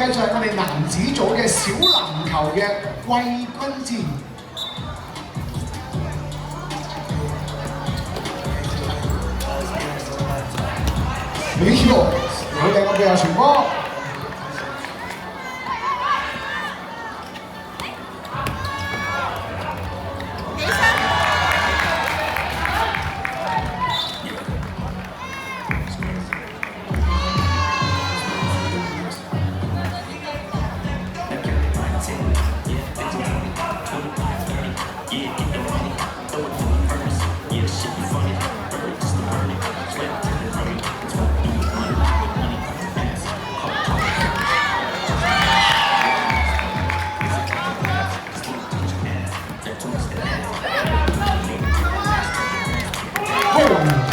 就係我哋男子組嘅小籃球嘅季軍戰。沒錯，有兩個比較傳波。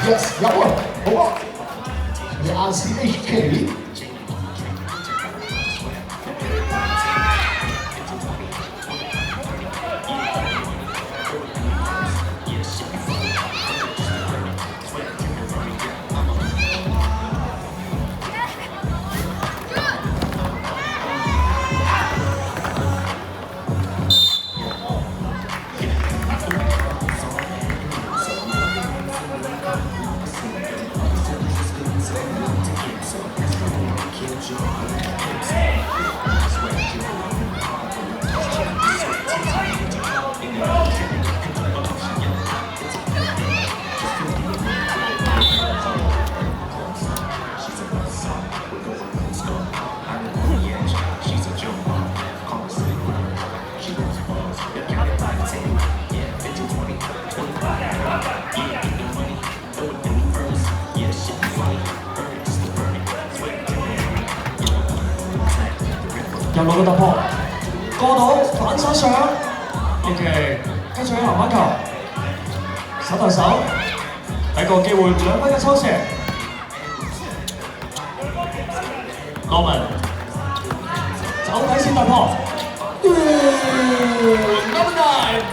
Yes， 有啊，好啊，係RCHK。右路嘅突破，過到反手上，OK， 跟住喺籃板球，手對手，第一個機會兩分嘅抽射，羅文走底線突破，Number 9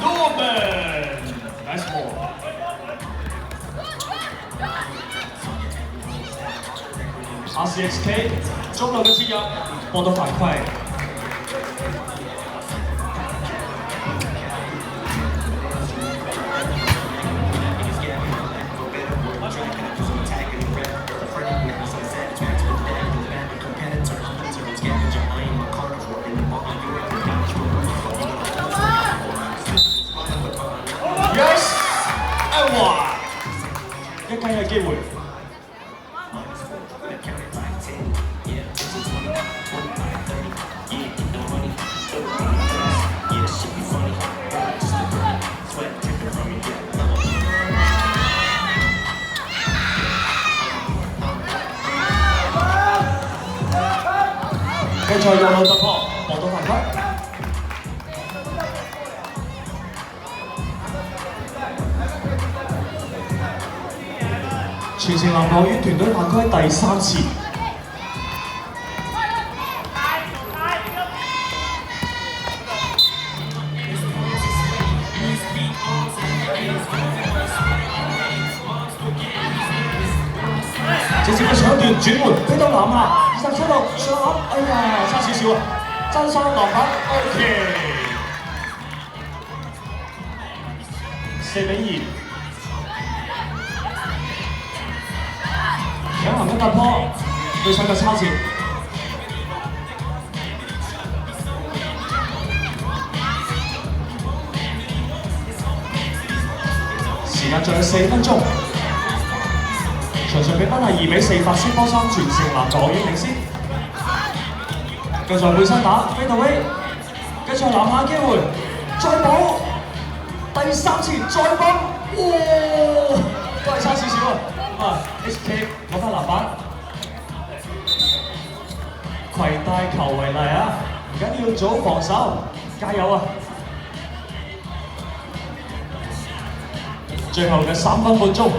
Norman，nice ball。RCHK 中路嘅切入，波到犯規。Yes， 哇！一雞嘅機會。跟住右路突破，搏到犯規。全城籃球院團隊犯規第3次。直接嘅上一段轉換，飛到籃下，27度上籃，哎呀，差少少啊！爭3籃板 ，OK， 4-2。搶籃嘅突破，對手嘅抄截。時間仲有4分鐘。場上比分係2-4，法斯波三全城籃球學院領先。繼續背身打，飛到 A， 繼續籃下機會，再補，第3次再補，哇！都係差少少啊！HK 攞翻籃板，攜帶球為例啊！唔緊要，早防守，加油啊！最後嘅3分半鐘。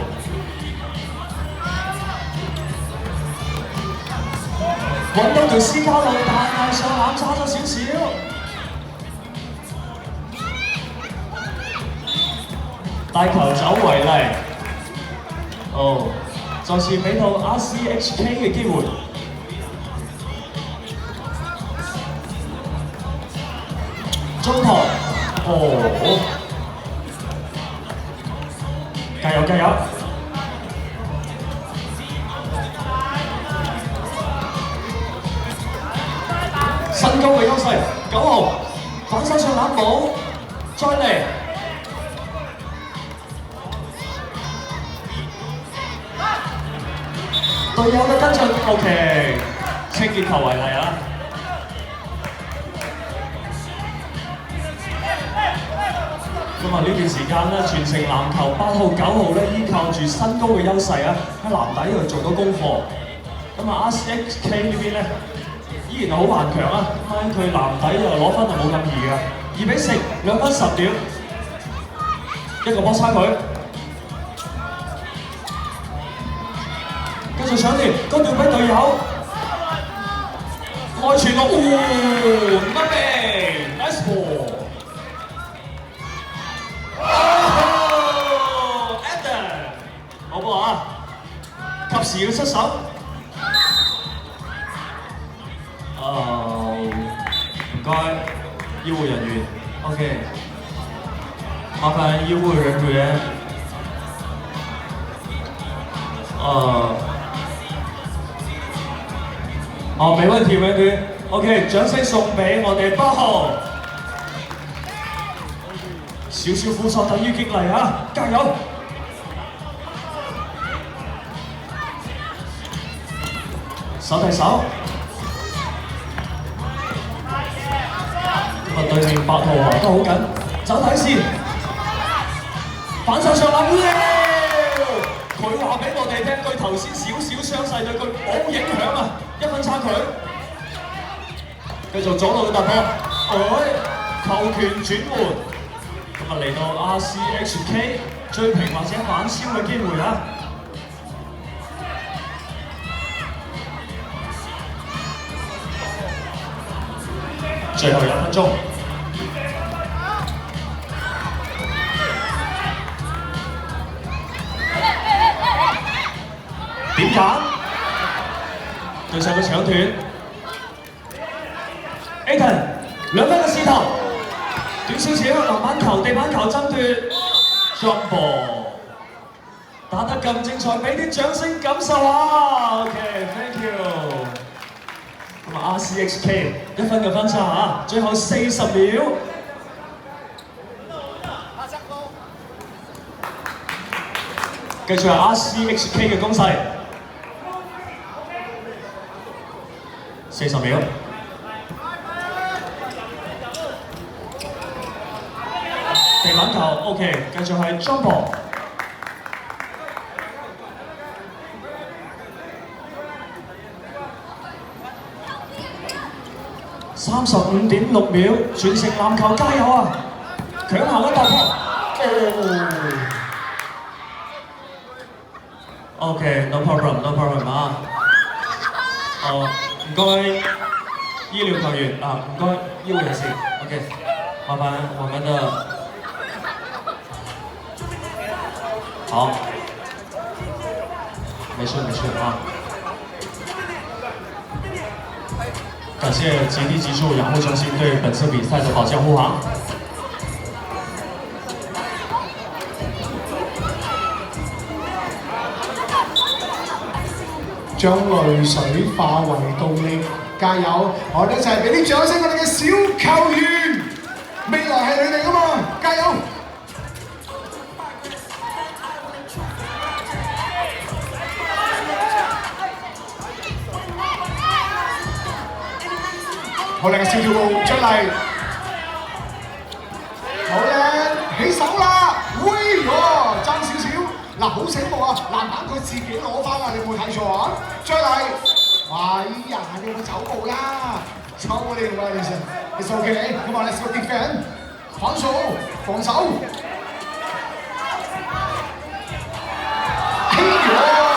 揾到條斯卡路，但係上籃差咗少少。帶球走為例，再次俾到 RCHK 嘅機會。中旁，哦，加油加油！身高嘅優勢，9號反手上籃冇，再嚟。隊友嘅跟進 ，OK， 清潔球為例啊！咁啊呢段時間咧，全城籃球8號、9號咧，依靠住身高嘅優勢啊，喺籃底度做到功課。咁啊 RCHK 呢邊咧，依然係好頑強啊！咁佢籃底又攞分就冇咁易嘅，2比4，2分10秒，一個波差距。繼續搶斷，個掉俾隊友，內傳落，乜味 ？Nice ball！ 好波啊！及時嘅出手。唔該，醫護人員。OK， 麻煩醫護人員。沒問題，沒問題。OK， 掌聲送俾我哋8號。少少輔助等於激勵啊！加油！手遞手，咁啊對面8號啊都好緊，走底線，反手上籃，佢話俾我哋聽，對頭先少少傷勢對佢冇影響啊，1分差距，繼續左路嘅突破，球權轉換，咁啊嚟到 RCHK 追平或者反超嘅機會啊！最後1分鐘，點揀？對上嘅搶斷 ，Aiden 2分嘅試頭，短少少，籃板球、地板球爭奪 ，jump ball， 打得咁精彩，俾啲掌聲感受下 ，OK，thank you。咁啊 RCHK 1分嘅分差嚇，最後40秒。繼續係 RCHK 嘅攻勢，40秒。地板球 OK， 繼續係 jump ball。35.6秒，全城籃球加油啊！強行嘅突破。OK，no problem，no problem 啊。唔該醫療球員啊，唔該醫護人士。OK， 麻煩我們的好，沒事啊。感謝極地技術養護中心對本次比賽的保駕護航。將淚水化為動力，加油！我哋一齊俾啲掌聲我哋嘅小球員，未來係你哋㗎嘛，加油！好靚嘅小跳步出嚟，好靚，起手啦！喂喎，爭少少，嗱好醒目啊！籃板佢自己攞翻啊！你有冇睇錯啊？再嚟，哎呀，你有冇走步啦？走我哋㗎，你係 OK， 咁啊，let's go defend， 反數，防守，哎呀！